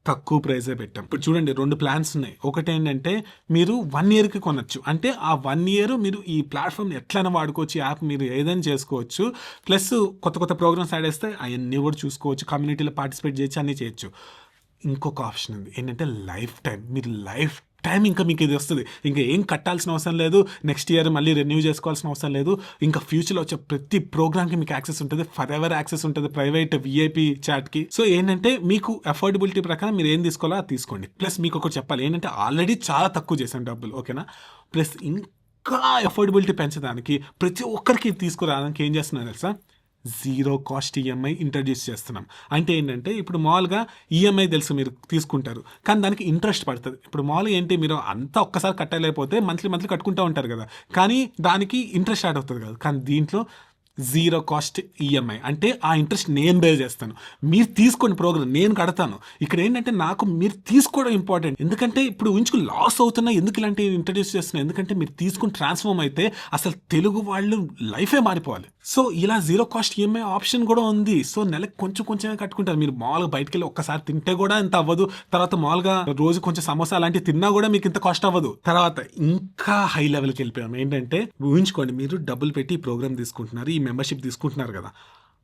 తక్కువ ప్రైజే పెట్టాం. ఇప్పుడు చూడండి, 2 ప్లాన్స్ ఉన్నాయి. ఒకటి ఏంటంటే మీరు 1 yearకి కొనొచ్చు, అంటే ఆ 1 year మీరు ఈ ప్లాట్ఫామ్ ఎట్లైనా వాడుకోవచ్చు, యాప్ మీరు ఏదైనా చేసుకోవచ్చు. ప్లస్ కొత్త ప్రోగ్రామ్స్ యాడ్ చేస్తే అవన్నీ కూడా చూసుకోవచ్చు, కమ్యూనిటీలో పార్టిసిపేట్ చేయొచ్చు, అన్నీ చేయొచ్చు. ఇంకొక ఆప్షన్ ఉంది ఏంటంటే లైఫ్ టైం. మీరు లైఫ్ టైం ఇంకా మీకు ఇది వస్తుంది, ఇంకా ఏం కట్టాల్సిన అవసరం లేదు, నెక్స్ట్ ఇయర్ మళ్ళీ రెన్యూ చేసుకోవాల్సిన అవసరం లేదు. ఇంకా ఫ్యూచర్లో వచ్చే ప్రతి ప్రోగ్రామ్కి మీకు యాక్సెస్ ఉంటుంది, ఫర్ ఎవర్ యాక్సెస్ ఉంటుంది, ప్రైవేట్ VIP చాట్కి. సో ఏంటంటే మీకు అఫోర్డబిలిటీ ప్రకారం మీరు ఏం తీసుకోవాలో అది తీసుకోండి. ప్లస్ మీకు ఒకటి చెప్పాలి ఏంటంటే, ఆల్రెడీ చాలా తక్కువ చేశాను డబ్బులు, ఓకేనా? ప్లస్ ఇంకా అఫోర్డబిలిటీ పెంచడానికి ప్రతి ఒక్కరికి తీసుకురావడానికి ఏం చేస్తున్నాను తెలుసా? 0 cost EMI ఇంట్రడ్యూస్ చేస్తున్నాం. అంటే ఏంటంటే, ఇప్పుడు మామూలుగా EMI తెలుసు మీరు తీసుకుంటారు, కానీ దానికి ఇంట్రెస్ట్ పడుతుంది. ఇప్పుడు మామూలుగా ఏంటి, మీరు అంతా ఒక్కసారి కట్టలేకపోతే మంత్లీ కట్టుకుంటూ ఉంటారు కదా, కానీ దానికి ఇంట్రెస్ట్ యాడ్ అవుతుంది కదా. కానీ దీంట్లో 0 cost EMI అంటే ఆ ఇంట్రెస్ట్ నేను బే చేస్తాను, మీరు తీసుకోండి ప్రోగ్రామ్, నేను కడతాను. ఇక్కడ ఏంటంటే నాకు మీరు తీసుకోవడం ఇంపార్టెంట్, ఎందుకంటే ఇప్పుడు ఊహించుకు లాస్ అవుతున్నా ఎందుకు ఇలాంటివి ఇంట్రడ్యూస్ చేస్తున్నా, ఎందుకంటే మీరు తీసుకుని ట్రాన్స్ఫార్మ్ అయితే అసలు తెలుగు వాళ్ళు లైఫే మారిపోవాలి. సో ఇలా 0 cost EMI ఆప్షన్ కూడా ఉంది. సో నెలకు కొంచెమే కట్టుకుంటారు. మీరు మామూలుగా బయటకు వెళ్ళి ఒక్కసారి తింటే కూడా ఇంత అవ్వదు, తర్వాత మామూలుగా రోజు కొంచెం సమోసా అలాంటివి తిన్నా కూడా మీకు ఇంత కాస్ట్ అవ్వదు. తర్వాత ఇంకా హై లెవెల్కి వెళ్ళిపోయాం. ఏంటంటే ఊహించుకోండి, మీరు డబ్బులు పెట్టి ఈ ప్రోగ్రామ్ తీసుకుంటున్నారు, ఈ మెంబర్షిప్ తీసుకుంటున్నారు కదా,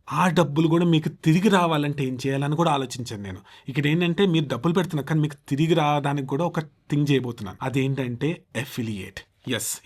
ఆ డబ్బులు కూడా మీకు తిరిగి రావాలంటే ఏం చేయాలని కూడా ఆలోచించాను నేను. ఇక్కడ ఏంటంటే మీరు డబ్బులు పెడుతున్నారు, కానీ మీకు తిరిగి రావడానికి కూడా ఒక థింగ్ చేయబోతున్నాను. అదేంటంటే అఫిలియేట్.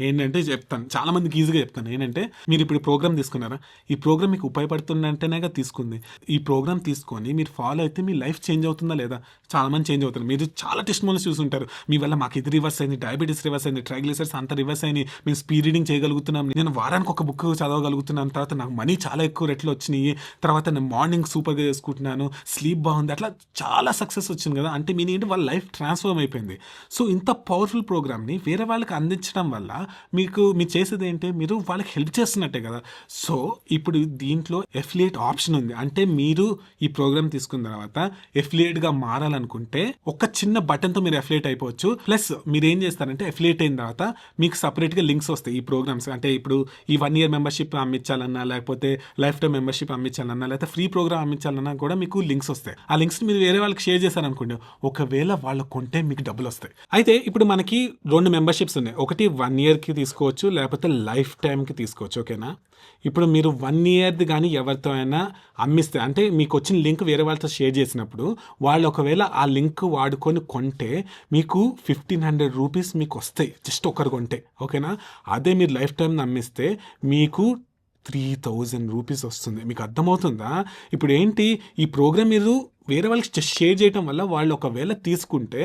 ఏంటంటే చెప్తాను, చాలా మందికి ఈజీగా చెప్తాను. ఏంటంటే, మీరు ఇప్పుడు ప్రోగ్రామ్ తీసుకున్నారా, ఈ ప్రోగ్రామ్ మీకు ఉపయోగపడుతుందంటేనేగా తీసుకుంది. ఈ ప్రోగ్రామ్ తీసుకొని మీరు ఫాలో అయితే మీ లైఫ్ చేంజ్ అవుతుందా లేదా? చాలా మంది చేంజ్ అవుతారు. మీరు చాలా టెస్టిమోనియల్స్ చూసుంటారు, మీ వల్ల మాకు ఇది రివర్స్ అయింది, డయాబెటీస్ రివర్స్ అయింది, ట్రైగ్లిసరైడ్స్ అంతా రివర్స్ అయింది, మేము స్పీడ్ రీడింగ్ చేయగలుగుతున్నాం, నేను వారానికి ఒక బుక్ చదవగలుగుతున్నాను, తర్వాత నాకు మనీ చాలా ఎక్కువ రెట్లు వచ్చినాయి, తర్వాత నేను మార్నింగ్ సూపర్గా చేసుకుంటున్నాను, స్లీప్ బాగుంది, అట్లా చాలా సక్సెస్ వచ్చింది కదా. అంటే మీ ఏంటి, వాళ్ళ లైఫ్ ట్రాన్స్ఫార్మ్ అయిపోయింది. సో ఇంత పవర్ఫుల్ ప్రోగ్రామ్ని వేరే వాళ్ళకి అందించడం వల్ల మీరు చేసేది ఏంటి, మీరు వాళ్ళకి హెల్ప్ చేస్తున్నట్టే కదా. సో ఇప్పుడు దీంట్లో ఎఫిలియేట్ ఆప్షన్ ఉంది. అంటే మీరు ఈ ప్రోగ్రామ్ తీసుకున్న తర్వాత ఎఫిలియేట్గా మారాలనుకుంటే ఒక చిన్న బటన్తో మీరు ఎఫిలియేట్ అయిపోవచ్చు. ప్లస్ మీరు ఏం చేస్తారంటే, ఎఫిలియేట్ అయిన తర్వాత మీకు సపరేట్గా లింక్స్ వస్తాయి ఈ ప్రోగ్రామ్స్. అంటే ఇప్పుడు ఈ 1 year మెంబర్షిప్ అమ్మించాలన్నా, లేకపోతే లైఫ్ టైం మెంబర్షిప్ అమ్మించాలన్నా, లేకపోతే ఫ్రీ ప్రోగ్రామ్ అమ్మించాలన్నా కూడా మీకు లింక్స్ వస్తాయి. ఆ లింక్స్ మీరు వేరే వాళ్ళకి షేర్ చేశారనుకోండి, ఒకవేళ వాళ్ళు కొంటే మీకు డబ్బులు వస్తాయి. అయితే ఇప్పుడు మనకి 2 మెంబర్షిప్స్ ఉన్నాయి. ఒకటి 1 yearకి తీసుకోవచ్చు, లేకపోతే లైఫ్ టైంకి తీసుకోవచ్చు, ఓకేనా? ఇప్పుడు మీరు 1 yearది కానీ ఎవరితో అయినా అమ్మిస్తే, అంటే మీకు వచ్చిన లింక్ వేరే వాళ్ళతో షేర్ చేసినప్పుడు వాళ్ళు ఒకవేళ ఆ లింక్ వాడుకొని కొంటే మీకు 1,500 రూపీస్ మీకు వస్తాయి, జస్ట్ ఒకరు కొంటే, ఓకేనా? అదే మీరు లైఫ్ టైం అమ్మిస్తే మీకు 3,000 రూపీస్ వస్తుంది. మీకు అర్థమవుతుందా? ఇప్పుడు ఏంటి, ఈ ప్రోగ్రామ్ మీరు వేరే వాళ్ళకి షేర్ చేయడం వల్ల వాళ్ళు ఒకవేళ తీసుకుంటే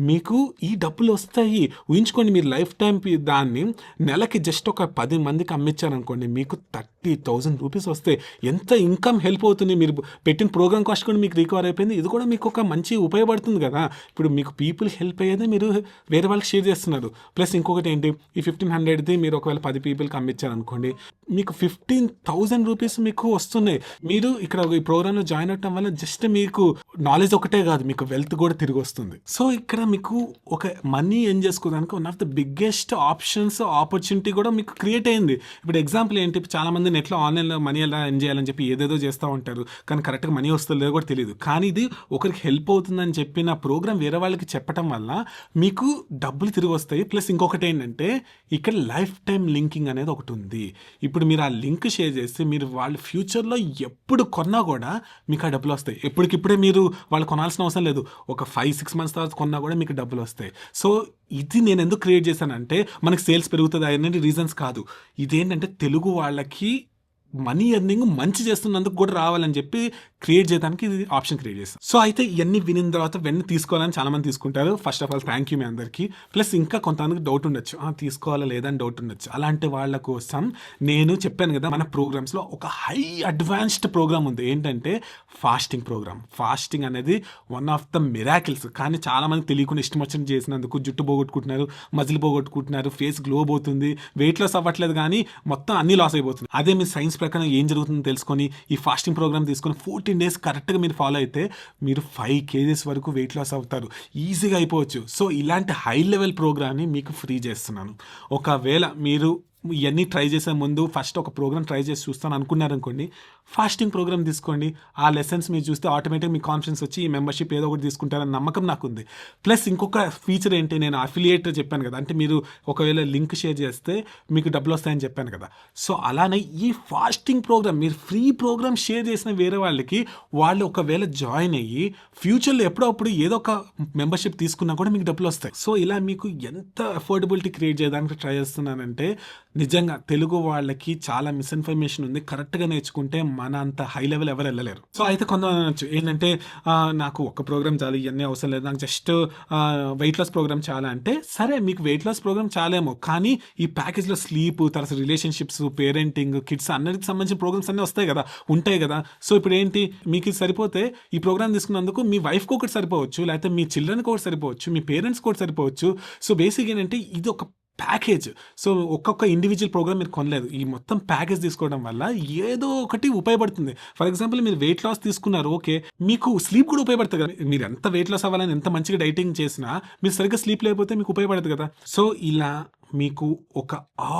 మీకు ఈ డబ్బులు వస్తాయి. ఊహించుకోండి, మీరు లైఫ్ టైం దాన్ని నెలకి జస్ట్ ఒక 10 మందికి అమ్మించారనుకోండి, మీకు ₹40,000 వస్తే ఎంత ఇన్కమ్ హెల్ప్ అవుతుంది. మీరు పెట్టిన ప్రోగ్రామ్ కాస్ట్ కూడా మీకు రికవర్ అయిపోయింది. ఇది కూడా మీకు ఒక మంచి ఉపయోగపడుతుంది కదా. ఇప్పుడు మీకు పీపుల్ హెల్ప్ అయ్యేది మీరు వేరే వాళ్ళకి షేర్ చేస్తున్నారు. ప్లస్ ఇంకొకటి ఏంటి, ఈ 1500ది మీరు ఒకవేళ 10 పీపుల్కి అమ్మించారనుకోండి, మీకు ₹15,000 మీకు వస్తున్నాయి. మీరు ఇక్కడ ఈ ప్రోగ్రాంలో జాయిన్ అవ్వడం వల్ల జస్ట్ మీకు నాలెడ్జ్ ఒకటే కాదు, మీకు వెల్త్ కూడా తిరిగి వస్తుంది. సో ఇక్కడ మీకు ఒక మనీ ఎర్న్ చేసుకోవడానికి one of the biggest opportunity కూడా మీకు క్రియేట్ అయింది. ఇప్పుడు ఎగ్జాంపుల్ ఏంటి, చాలా మంది నెట్లో ఆన్లైన్లో మనీ ఎలా ఎర్న్ చేయాలని చెప్పి ఏదేదో చేస్తూ ఉంటారు, కానీ కరెక్ట్గా మనీ వస్తుందో కూడా తెలియదు. కానీ ఇది ఒకరికి హెల్ప్ అవుతుందని చెప్పి నా ప్రోగ్రామ్ వేరే వాళ్ళకి చెప్పడం వల్ల మీకు డబ్బులు తిరిగి వస్తాయి. ప్లస్ ఇంకొకటి ఏంటంటే ఇక్కడ లైఫ్ టైం లింకింగ్ అనేది ఒకటి ఉంది. ఇప్పుడు మీరు ఆ లింక్ షేర్ చేస్తే మీరు వాళ్ళు ఫ్యూచర్లో ఎప్పుడు కొన్నా కూడా మీకు ఆ డబ్బులు వస్తాయి. ఎప్పటికిప్పుడే మీరు వాళ్ళు కొనాల్సిన అవసరం లేదు. ఒక 5-6 మంత్స్ తర్వాత కొన్నా కూడా మీకు డబ్బులు వస్తాయి. సో ఇది నేను ఎందుకు క్రియేట్ చేశానంటే మనకి సేల్స్ పెరుగుతుంది అనేది రీజన్స్ కాదు. ఇదేంటంటే తెలుగు వాళ్ళకి మనీ ఎర్నింగ్ మంచి చేస్తున్నందుకు కూడా రావాలని చెప్పి క్రియేట్ చేయడానికి ఇది ఆప్షన్ క్రియేట్ చేస్తాను. సో అయితే ఇవన్నీ వినిన తర్వాత వెన్నీ తీసుకోవాలని చాలా మంది తీసుకుంటారు. First of all thank you మీ అందరికీ. ప్లస్ ఇంకా కొంతమందికి డౌట్ ఉండొచ్చు, తీసుకోవాలా లేదా అని డౌట్ ఉండొచ్చు. అలాంటి వాళ్ళ కోసం నేను చెప్పాను కదా, మన ప్రోగ్రామ్స్లో ఒక హై అడ్వాన్స్డ్ ప్రోగ్రామ్ ఉంది. ఏంటంటే ఫాస్టింగ్ ప్రోగ్రామ్. ఫాస్టింగ్ అనేది వన్ ఆఫ్ ద మిరాకిల్స్. కానీ చాలా మంది తెలియకుండా ఇష్టం వచ్చినట్టు చేసినందుకు జుట్టు పోగొట్టుకుంటున్నారు, మజిల్ పోగొట్టుకుంటున్నారు, ఫేస్ గ్లో పోతుంది, వెయిట్ లాస్ అవ్వట్లేదు, కానీ మొత్తం అన్ని లాస్ అయిపోతుంది. అదే మీరు సైన్స్ ప్రకారం ఏం జరుగుతుందో తెలుసుకొని ఈ ఫాస్టింగ్ ప్రోగ్రామ్ తీసుకొని 14 days కరెక్ట్గా మీరు ఫాలో అయితే మీరు 5 kgs వరకు వెయిట్ లాస్ అవుతారు, ఈజీగా అయిపోవచ్చు. సో ఇలాంటి హై లెవెల్ ప్రోగ్రామ్ని మీకు ఫ్రీ చేస్తున్నాను. ఒకవేళ మీరు ఇవన్నీ ట్రై చేసే ముందు ఫస్ట్ ఒక ప్రోగ్రామ్ ట్రై చేసి చూస్తాను అనుకున్నారనుకోండి, ఫాస్టింగ్ ప్రోగ్రామ్ తీసుకోండి. ఆ లెసన్స్ మీరు చూస్తే ఆటోమేటిక్ మీ కాన్ఫిడెన్స్ వచ్చి ఈ మెంబర్షిప్ ఏదో ఒకటి తీసుకుంటారని నమ్మకం నాకుంది. ప్లస్ ఇంకొక ఫీచర్ ఏంటి, నేను అఫిలియేట్ చెప్పాను కదా, అంటే మీరు ఒకవేళ లింక్ షేర్ చేస్తే మీకు డబ్బులు వస్తాయని చెప్పాను కదా. సో అలానే ఈ ఫాస్టింగ్ ప్రోగ్రామ్ మీరు ఫ్రీ ప్రోగ్రామ్ షేర్ చేసిన వేరే వాళ్ళకి వాళ్ళు ఒకవేళ జాయిన్ అయ్యి ఫ్యూచర్లో ఎప్పుడప్పుడు ఏదో ఒక మెంబర్షిప్ తీసుకున్నా కూడా మీకు డబ్బులు వస్తాయి. సో ఇలా మీకు ఎంత అఫోర్డబిలిటీ క్రియేట్ చేయడానికి ట్రై చేస్తున్నానంటే నిజంగా తెలుగు వాళ్ళకి చాలా మిస్ఇన్ఫర్మేషన్ ఉంది. కరెక్ట్గా నేర్చుకుంటే మన అంత హై లెవెల్ ఎవరు వెళ్ళలేరు. సో అయితే కొంతమంది ఏంటంటే నాకు ఒక ప్రోగ్రామ్ చాలు, ఇవన్నీ అవసరం లేదు, నాకు జస్ట్ వెయిట్ లాస్ ప్రోగ్రామ్ చాలా అంటే, సరే మీకు వెయిట్ లాస్ ప్రోగ్రామ్ చాలేమో, కానీ ఈ ప్యాకేజ్లో స్లీప్, తర్వాత రిలేషన్షిప్స్, పేరెంటింగ్, కిడ్స్ అన్నిటికి సంబంధించిన ప్రోగ్రామ్స్ అన్నీ వస్తాయి కదా, ఉంటాయి కదా. సో ఇప్పుడు ఏంటి, మీకు ఇది సరిపోతే ఈ ప్రోగ్రామ్ తీసుకున్నందుకు మీ వైఫ్కి ఒకటి సరిపోవచ్చు, లేకపోతే మీ చిల్డ్రన్కి ఒకటి సరిపోవచ్చు, మీ పేరెంట్స్కి ఒకటి సరిపోవచ్చు. సో బేసిక్ ఏంటంటే ఇది ఒక ప్యాకేజ్. సో ఒక్కొక్క ఇండివిజువల్ ప్రోగ్రామ్ మీరు కొనలేదు, ఈ మొత్తం ప్యాకేజ్ తీసుకోవడం వల్ల ఏదో ఒకటి ఉపయోగపడుతుంది. ఫర్ ఎగ్జాంపుల్ మీరు వెయిట్ లాస్ తీసుకున్నారు, ఓకే, మీకు స్లీప్ కూడా ఉపయోగపడుతుంది కదా. మీరు ఎంత వెయిట్ లాస్ అవ్వాలని ఎంత మంచిగా డైటింగ్ చేసినా మీరు సరిగ్గా స్లీప్ లేకపోతే మీకు ఉపయోగపడదు కదా. సో ఇలా మీకు ఒక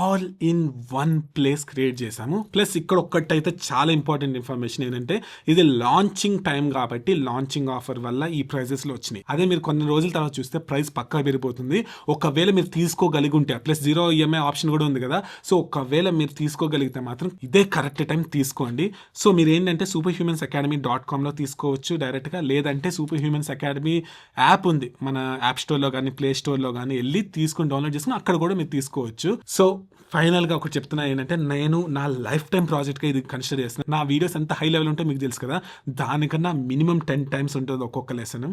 all in one place create చేశాము. ప్లస్ ఇక్కడ ఒక్కటైతే చాలా ఇంపార్టెంట్ ఇన్ఫర్మేషన్ ఏంటంటే, ఇది లాంచింగ్ టైం కాబట్టి లాంచింగ్ ఆఫర్ వల్ల ఈ ప్రైజెస్లో వచ్చినాయి. అదే మీరు కొన్ని రోజుల తర్వాత చూస్తే ప్రైస్ పక్కా పెరిగిపోతుంది. ఒకవేళ మీరు తీసుకోగలిగి ఉంటే, ప్లస్ 0 EMI ఆప్షన్ కూడా ఉంది కదా. సో ఒకవేళ మీరు తీసుకోగలిగితే మాత్రం ఇదే కరెక్ట్ టైం తీసుకోండి. సో మీరు ఏంటంటే superhumansacademy.comలో తీసుకోవచ్చు డైరెక్ట్గా, లేదంటే సూపర్ హ్యూమన్స్ అకాడమీ యాప్ ఉంది మన యాప్ స్టోర్లో కానీ ప్లే స్టోర్లో కానీ, వెళ్ళి తీసుకొని డౌన్లోడ్ చేసుకుని అక్కడ కూడా మీరు తీసుకోవచ్చు. సో ఫైనల్గా ఒకటి చెప్తున్నా ఏంటంటే, నేను నా లైఫ్ టైం ప్రాజెక్ట్గా ఇది కన్సిడర్ చేస్తున్నాను. నా వీడియోస్ ఎంత హై లెవెల్ ఉంటే మీకు తెలుసు కదా, దానికన్నా మినిమం 10 times ఉంటుంది ఒక్కొక్క లెసన్.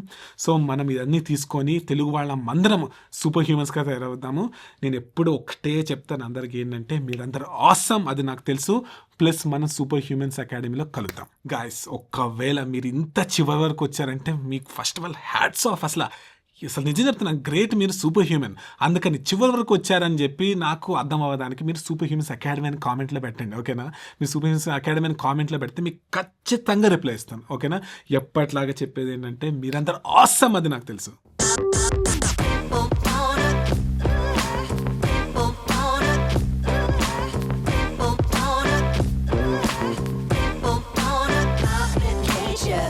సో మనం ఇవన్నీ తీసుకొని తెలుగు వాళ్ళ అందరం సూపర్ హ్యూమన్స్గా తయారవుతాము. నేను ఎప్పుడు ఒకటే చెప్తాను అందరికీ ఏంటంటే, మీరందరూ ఆసమ్, అది నాకు తెలుసు. ప్లస్ మనం సూపర్ హ్యూమన్స్ అకాడమీలో కలుద్దాం. గాయస్, ఒకవేళ మీరు ఇంత చివరి వరకు వచ్చారంటే మీకు first of all hats off. అసలు నిజం చెప్తున్నాను, గ్రేట్, మీరు సూపర్ హ్యూమన్. అందుకని చివరి వరకు వచ్చారని చెప్పి నాకు అర్థం అవ్వడానికి మీరు సూపర్ హ్యూమన్స్ అకాడమీ అని కామెంట్లో పెట్టండి, ఓకేనా. మీరు సూపర్ హ్యూమన్స్ అకాడమీ అని కామెంట్లో పెడితే మీకు ఖచ్చితంగా రిప్లై ఇస్తాను, ఓకేనా. ఎప్పట్లాగా చెప్పేది ఏంటంటే, మీరందరూ ఆసమ్, అది నాకు తెలుసు.